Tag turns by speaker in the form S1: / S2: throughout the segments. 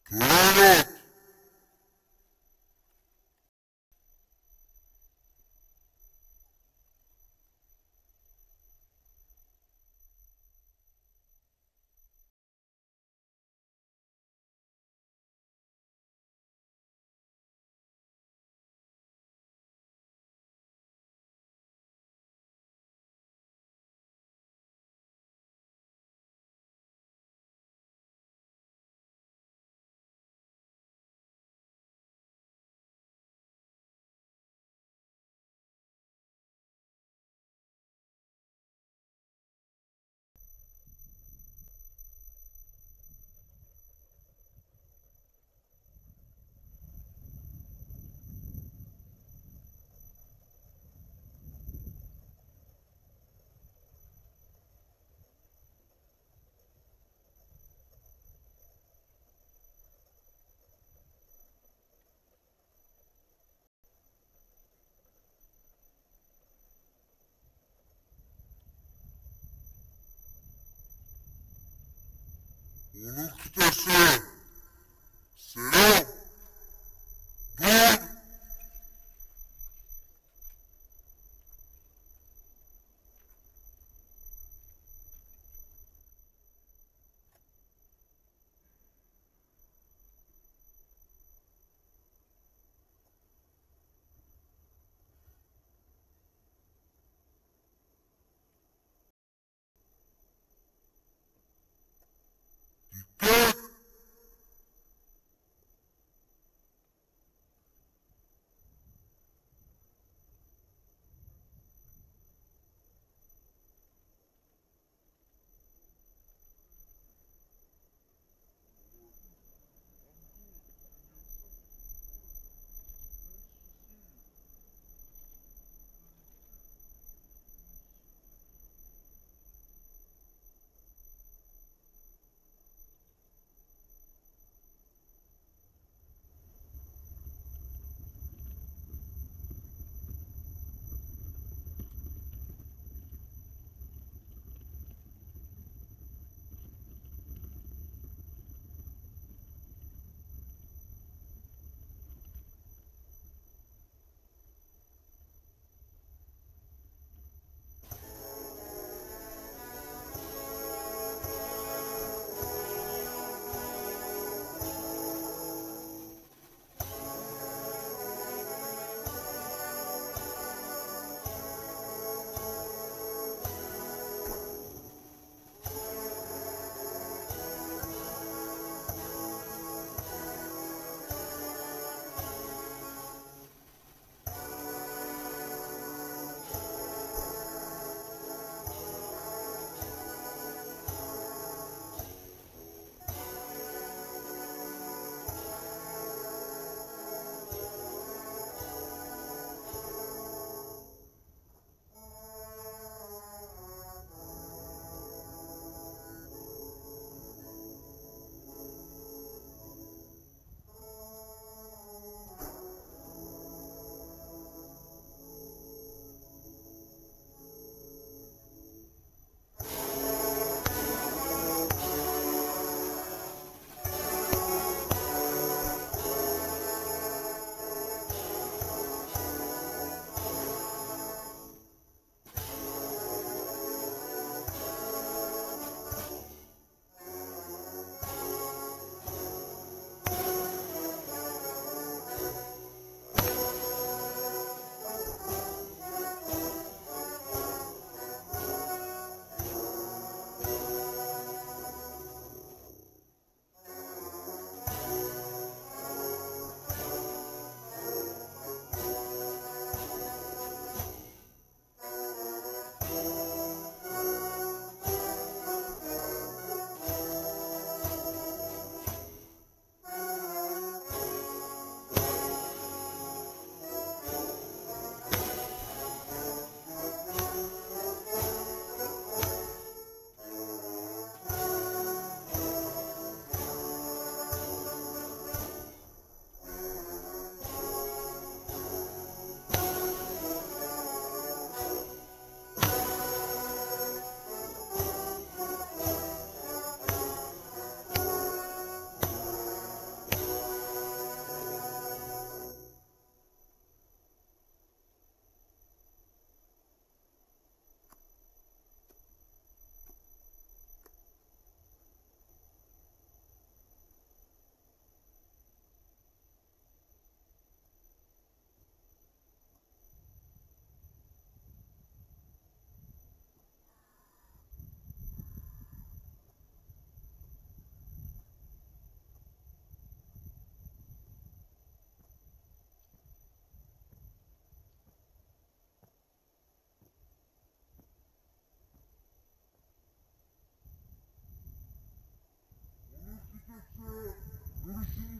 S1: Toilet. Onur kıtası. Selam. Dur. Dikkat.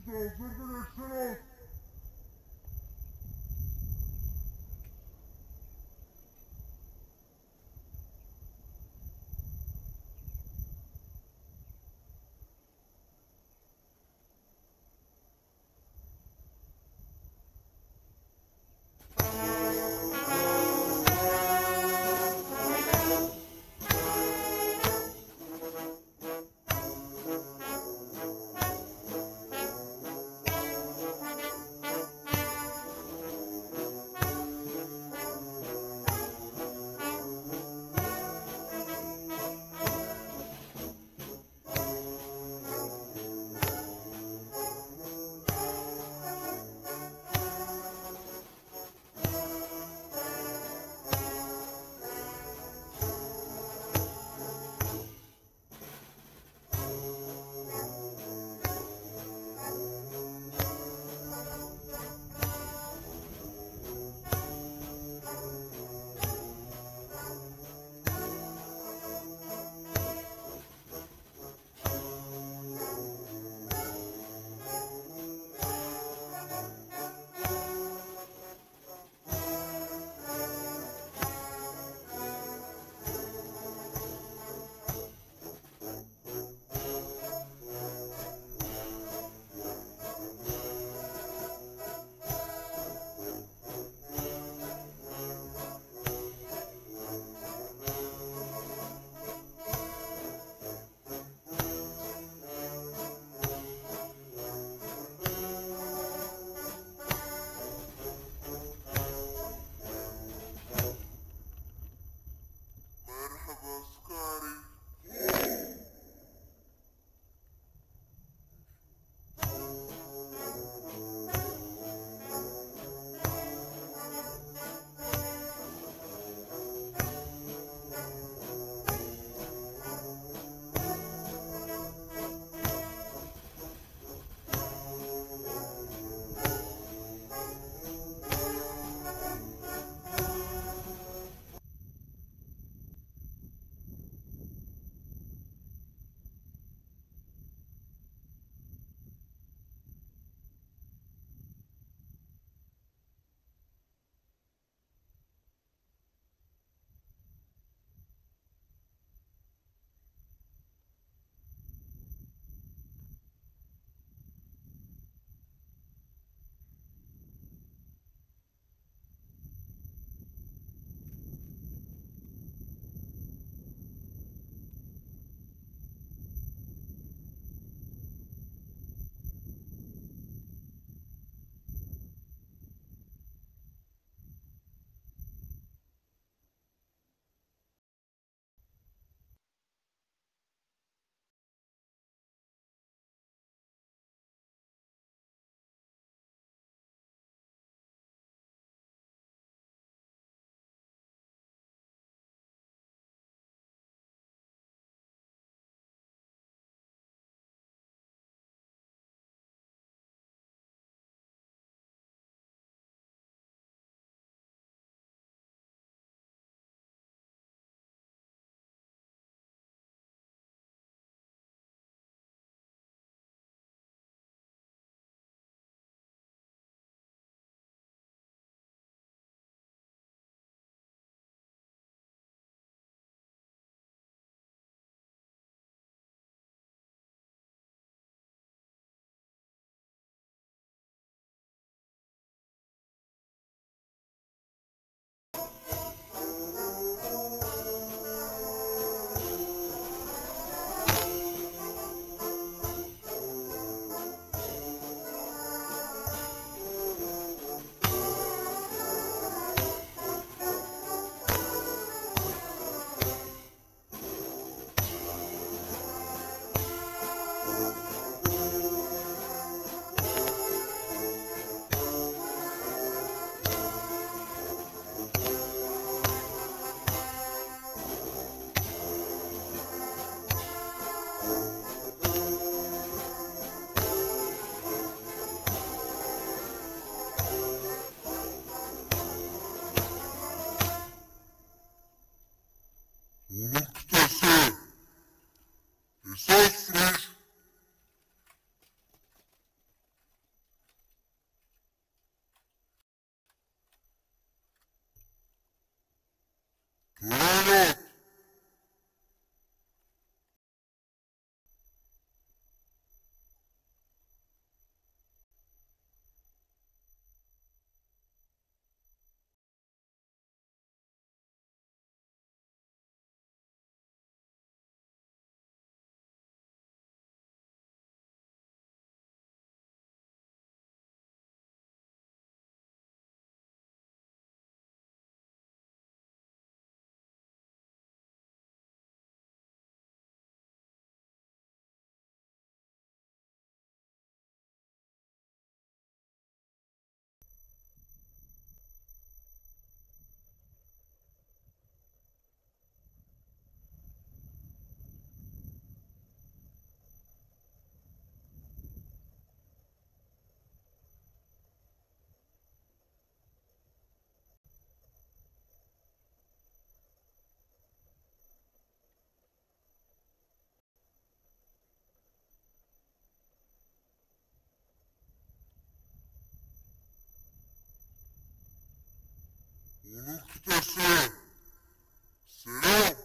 S1: hazırdır Ekselans. Unutması. エサスレ Muhtasar. Selam.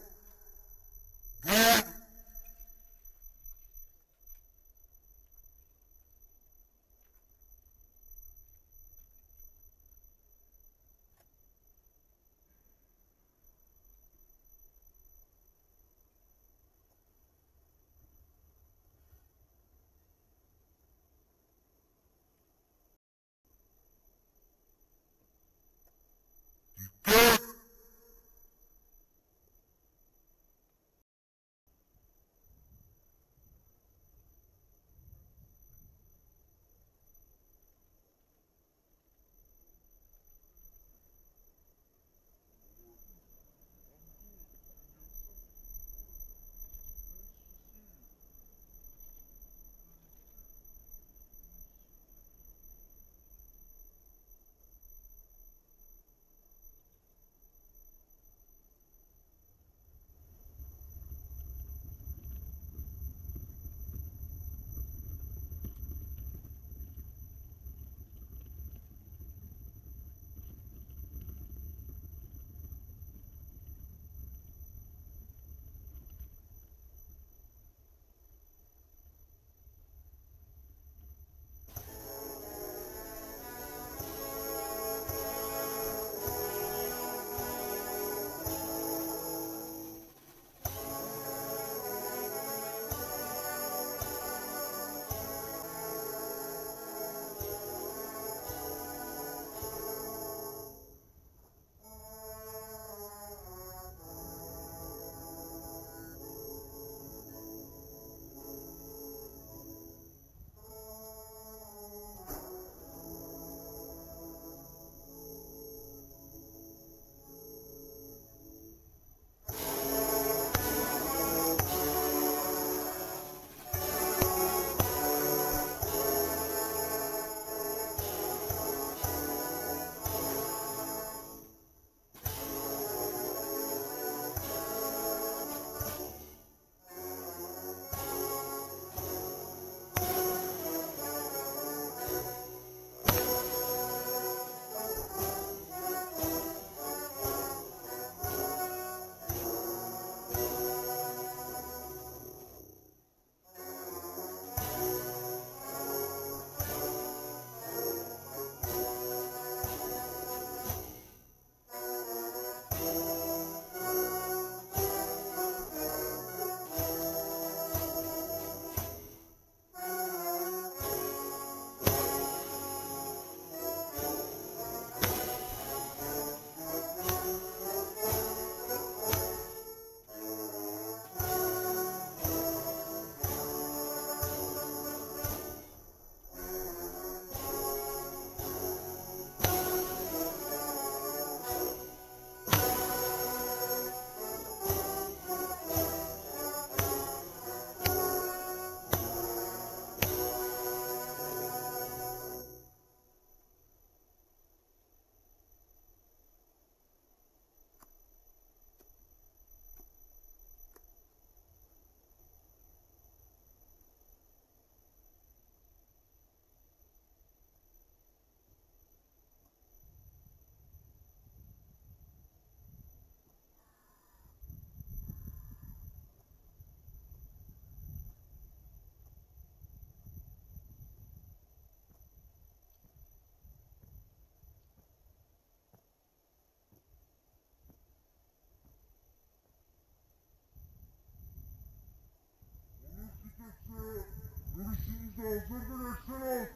S1: Dur. Dikkat. Görüşünüzü hazır bıraksanız.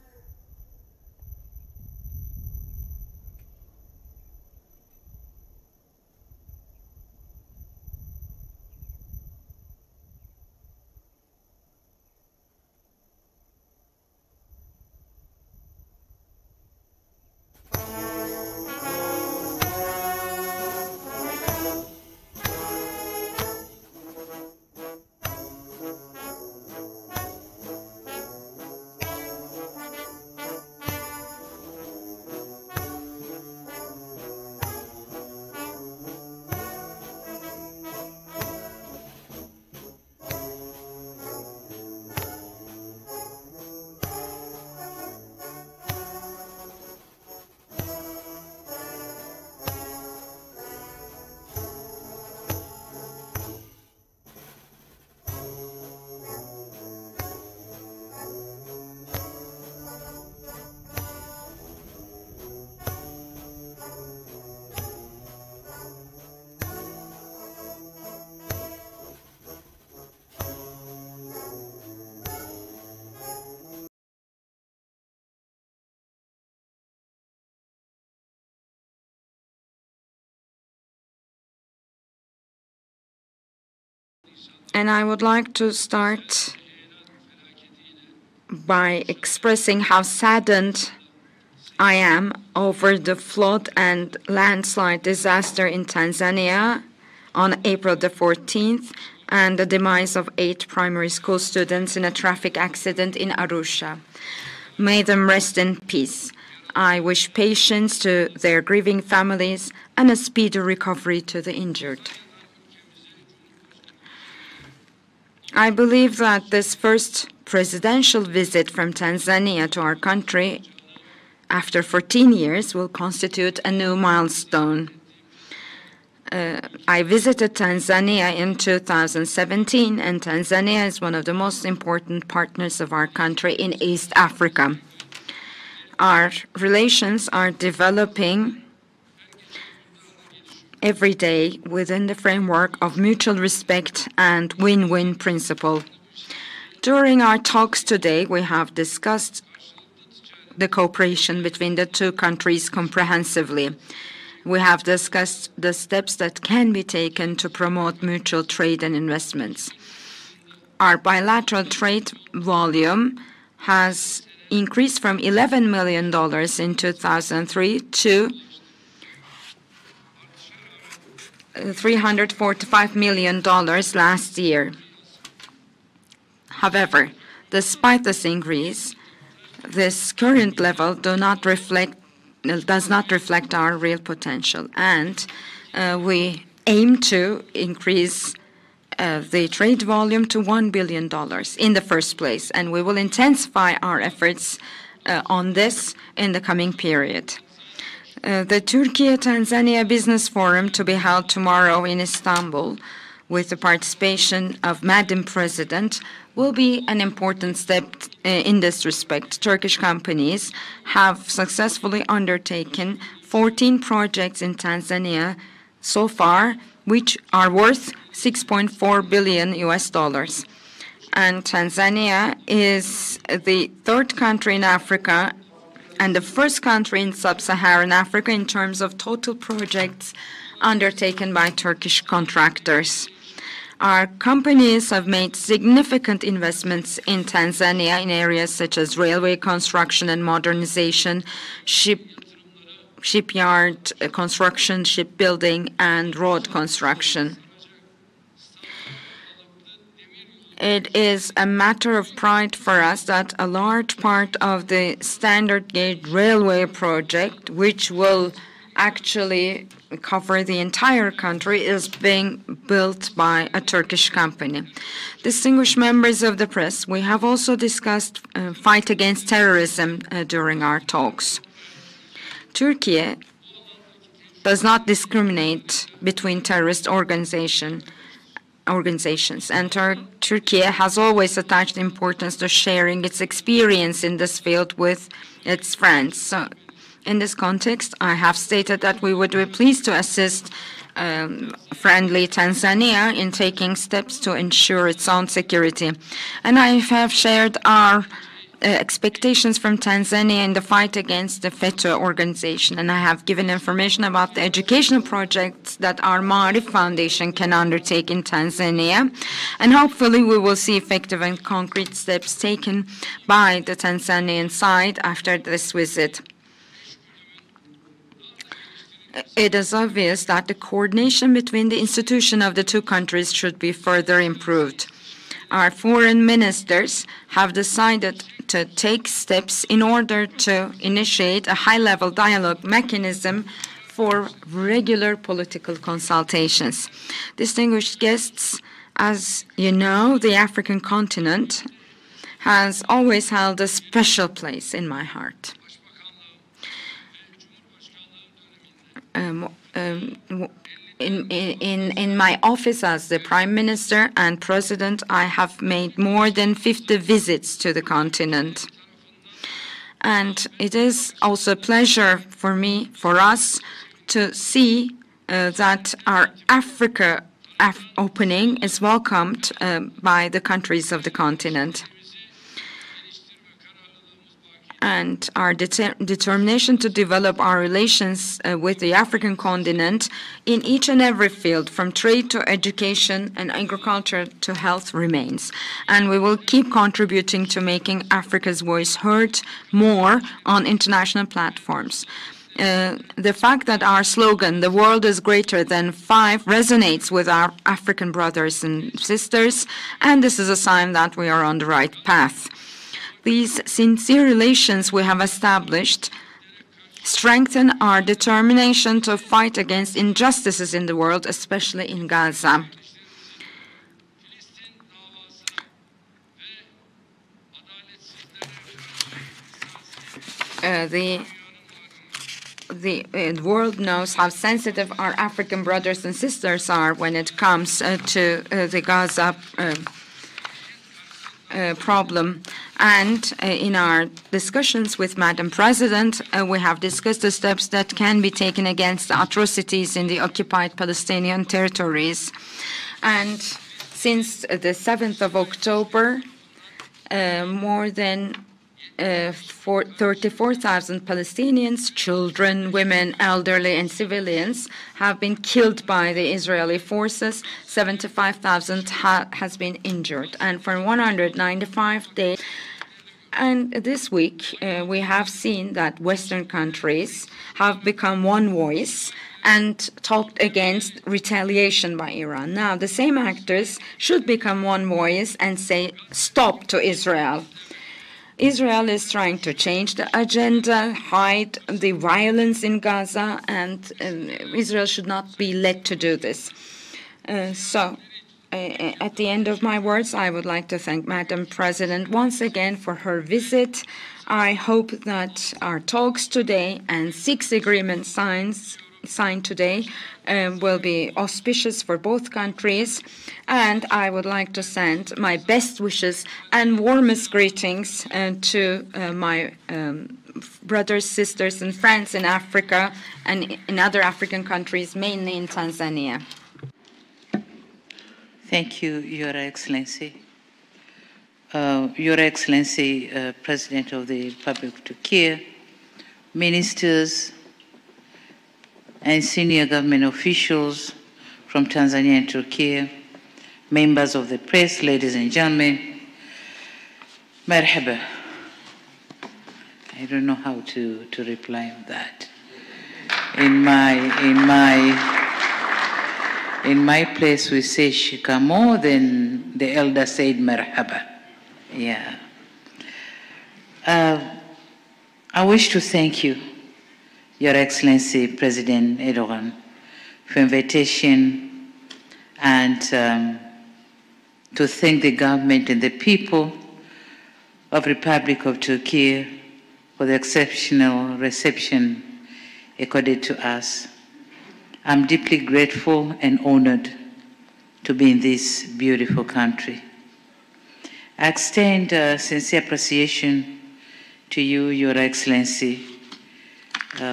S2: And I would like to start by expressing how saddened I am over the flood and landslide disaster in Tanzania on April the 14th and the demise of 8 primary school students in a traffic accident in Arusha. May them rest in peace. I wish patience to their grieving families and a speedy recovery to the injured. I believe that this first presidential visit from Tanzania to our country after 14 years will constitute a new milestone. I visited Tanzania in 2017, and Tanzania is one of the most important partners of our country in East Africa. Our relations are developing every day within the framework of mutual respect and win-win principle. During our talks today, we have discussed the cooperation between the two countries comprehensively. We have discussed the steps that can be taken to promote mutual trade and investments. Our bilateral trade volume has increased from $11 million in 2003 to $345 million last year. However, despite this increase, this current level does not reflect our real potential, and we aim to increase the trade volume to $1 billion in the first place, and we will intensify our efforts on this in the coming period. The Turkey-Tanzania Business Forum, to be held tomorrow in Istanbul with the participation of Madam President, will be an important step in this respect. Turkish companies have successfully undertaken 14 projects in Tanzania so far, which are worth $6.4 billion. And Tanzania is the third country in Africa and the first country in sub-Saharan Africa in terms of total projects undertaken by Turkish contractors. Our companies have made significant investments in Tanzania in areas such as railway construction and modernization, shipyard construction, shipbuilding, and road construction. It is a matter of pride for us that a large part of the standard gauge railway project, which will actually cover the entire country, is being built by a Turkish company. Distinguished members of the press, we have also discussed fight against terrorism during our talks. Turkey does not discriminate between terrorist organizations, and Turkey has always attached importance to sharing its experience in this field with its friends. So, in this context, I have stated that we would be pleased to assist friendly Tanzania in taking steps to ensure its own security. And I have shared our expectations from Tanzania in the fight against the FETÖ organization, and I have given information about the educational projects that our Marif Foundation can undertake in Tanzania, and hopefully we will see effective and concrete steps taken by the Tanzanian side after this visit. It is obvious that the coordination between the institutions of the two countries should be further improved. Our foreign ministers have decided to take steps in order to initiate a high-level dialogue mechanism for regular political consultations. Distinguished guests, as you know, the African continent has always held a special place in my heart. In my office as the Prime Minister and President, I have made more than 50 visits to the continent. And it is also a pleasure for us, to see that our Africa opening is welcomed by the countries of the continent. and our determination to develop our relations with the African continent in each and every field, from trade to education and agriculture to health, remains. And we will keep contributing to making Africa's voice heard more on international platforms. The fact that our slogan, "The world is greater than five," resonates with our African brothers and sisters, and this is a sign that we are on the right path. These sincere relations we have established strengthen our determination to fight against injustices in the world, especially in Gaza. The world knows how sensitive our African brothers and sisters are when it comes to the Gaza problem. And in our discussions with Madam President, we have discussed the steps that can be taken against the atrocities in the occupied Palestinian territories. And since the 7th of October, more than 34,000 Palestinians, children, women, elderly, and civilians have been killed by the Israeli forces. 75,000 has been injured. And for 195 days, and this week, we have seen that Western countries have become one voice and talked against retaliation by Iran. Now, the same actors should become one voice and say stop to Israel. Israel is trying to change the agenda, hide the violence in Gaza, and Israel should not be led to do this. At the end of my words, I would like to thank Madam President once again for her visit. I hope that our talks today and 6 agreements signed today will be auspicious for both countries, and I would like to send my best wishes and warmest greetings to my brothers, sisters, and friends in Africa and in other African countries, mainly in Tanzania.
S3: Thank you, Your Excellency. Your Excellency, President of the Republic of Turkey, ministers, and senior government officials from Tanzania and Turkey, members of the press, ladies and gentlemen, marhaba. I don't know how to reply on that. In my place, we say shikamo, then the elder said marhaba. Yeah. I wish to thank you, Your Excellency President Erdogan, for invitation, and to thank the government and the people of Republic of Turkey for the exceptional reception accorded to us. I'm deeply grateful and honored to be in this beautiful country. I extend sincere appreciation to you, Your Excellency,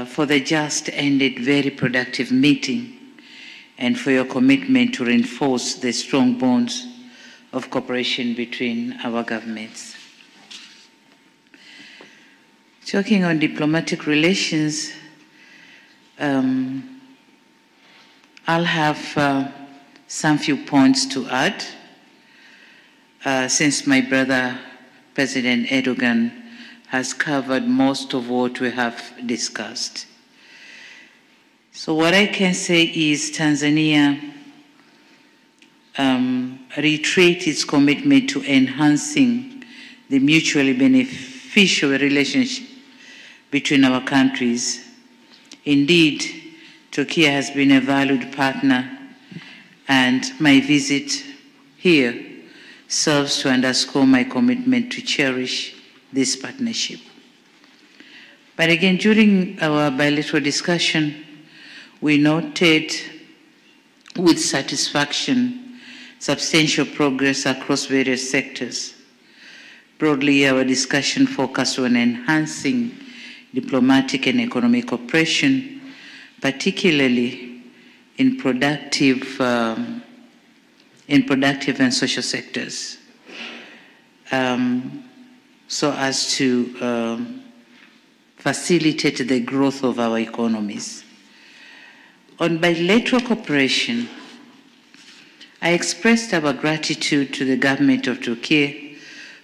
S3: for the just ended very productive meeting and for your commitment to reinforce the strong bonds of cooperation between our governments. Talking on diplomatic relations, I'll have some few points to add, since my brother, President Erdogan, has covered most of what we have discussed. So what I can say is Tanzania reiterates its commitment to enhancing the mutually beneficial relationship between our countries. Indeed, Turkey has been a valued partner, and my visit here serves to underscore my commitment to cherish this partnership. But again, during our bilateral discussion, we noted with satisfaction substantial progress across various sectors. Broadly, our discussion focused on enhancing diplomatic and economic cooperation, particularly in productive and social sectors, so as to facilitate the growth of our economies. On bilateral cooperation, I expressed our gratitude to the government of Turkey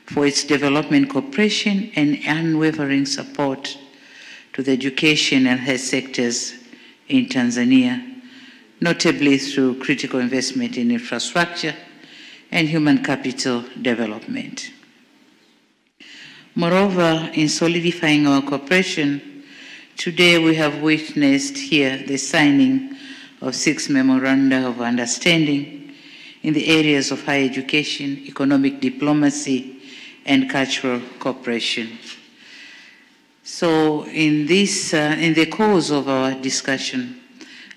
S3: for its development cooperation and unwavering support to the education and health sectors in Tanzania, notably through critical investment in infrastructure and human capital development. Moreover, in solidifying our cooperation, today we have witnessed here the signing of 6 memoranda of understanding in the areas of higher education, economic diplomacy, and cultural cooperation. So in the course of our discussion,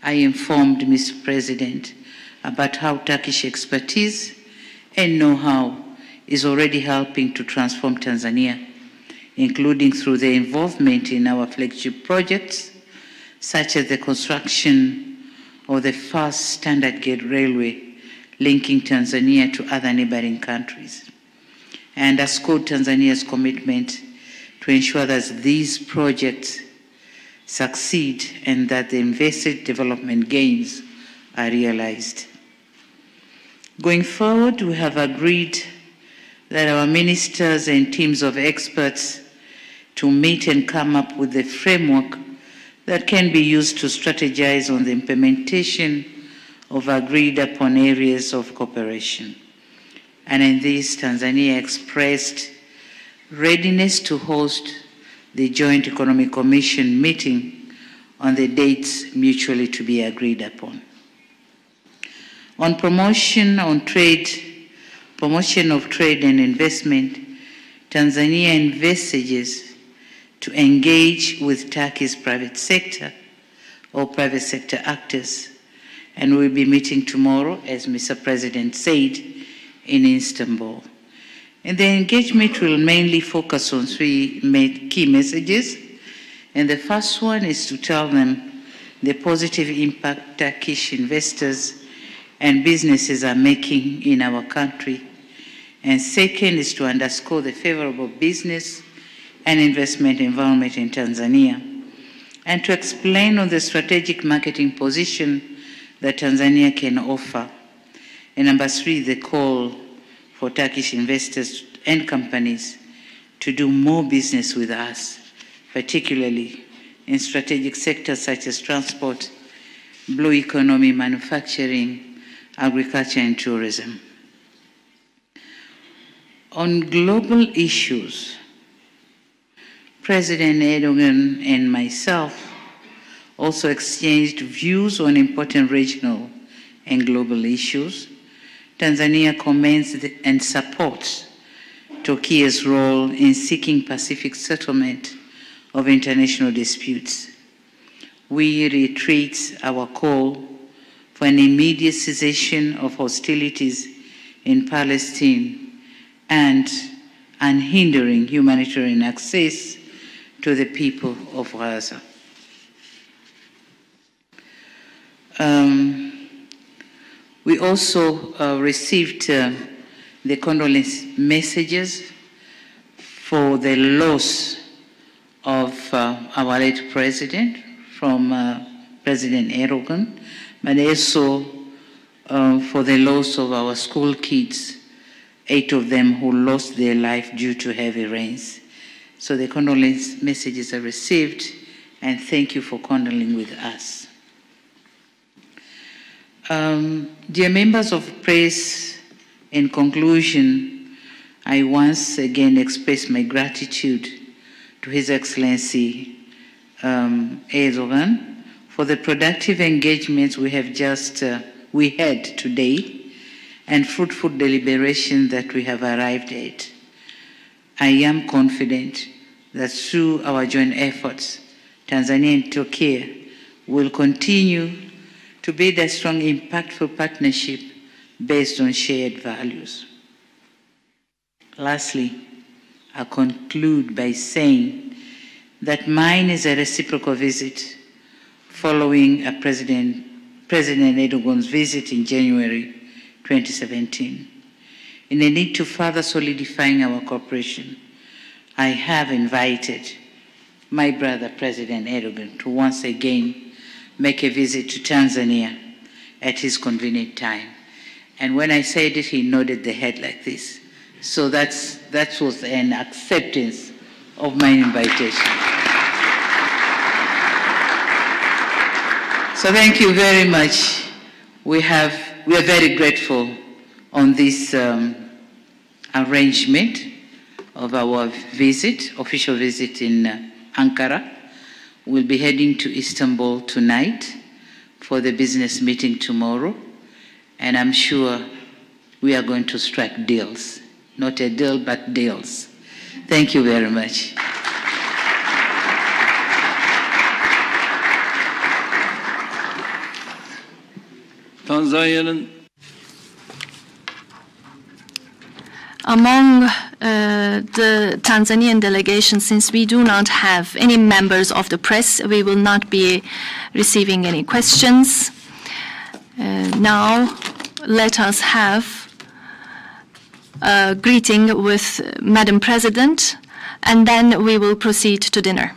S3: I informed Mr. President about how Turkish expertise and know-how is already helping to transform Tanzania, including through the involvement in our flagship projects, such as the construction of the first standard gauge railway linking Tanzania to other neighboring countries. I underscored Tanzania's commitment to ensure that these projects succeed and that the invested development gains are realized. Going forward, we have agreed that our ministers and teams of experts to meet and come up with a framework that can be used to strategize on the implementation of agreed upon areas of cooperation. And in this, Tanzania expressed readiness to host the Joint Economic Commission meeting on the dates mutually to be agreed upon. On promotion of trade and investment, Tanzania envisages to engage with Turkey's private sector or private sector actors, and we'll be meeting tomorrow, as Mr. President said, in Istanbul. And the engagement will mainly focus on 3 key messages. And the first one is to tell them the positive impact Turkish investors and businesses are making in our country. And second is to underscore the favorable business and investment environment in Tanzania, and to explain on the strategic marketing position that Tanzania can offer. And number 3, the call for Turkish investors and companies to do more business with us, particularly in strategic sectors such as transport, blue economy, manufacturing, agriculture, and tourism. On global issues, President Erdogan and myself also exchanged views on important regional and global issues. Tanzania commends and supports Turkey's role in seeking pacific settlement of international disputes. We reiterate our call for an immediate cessation of hostilities in Palestine and unhindering humanitarian access to the people of Gaza. We also received the condolence messages for the loss of our late president from President Erdogan, but also for the loss of our school kids, 8 of them who lost their life due to heavy rains. So the condolence messages are received, and thank you for condoling with us. Dear members of press, in conclusion, I once again express my gratitude to His Excellency Erdogan for the productive engagements we had today and fruitful deliberation that we have arrived at. I am confident that through our joint efforts, Tanzania and Turkey will continue to build a strong, impactful partnership based on shared values. Lastly, I conclude by saying that mine is a reciprocal visit following President Erdogan's visit in January 2017. In a need to further solidifying our cooperation, I have invited my brother, President Erdogan, to once again make a visit to Tanzania at his convenient time. And when I said it, he nodded the head like this. So that was an acceptance of my invitation. So thank you very much. We are very grateful on this arrangement of our visit, official visit in Ankara. We'll be heading to Istanbul tonight for the business meeting tomorrow, and I'm sure we are going to strike deals. Not a deal, but deals. Thank you very much.
S4: Tanzania'nın
S5: among the Tanzanian delegation, since we do not have any members of the press, we will not be receiving any questions. Now, let us have a greeting with Madam President, and then we will proceed to dinner.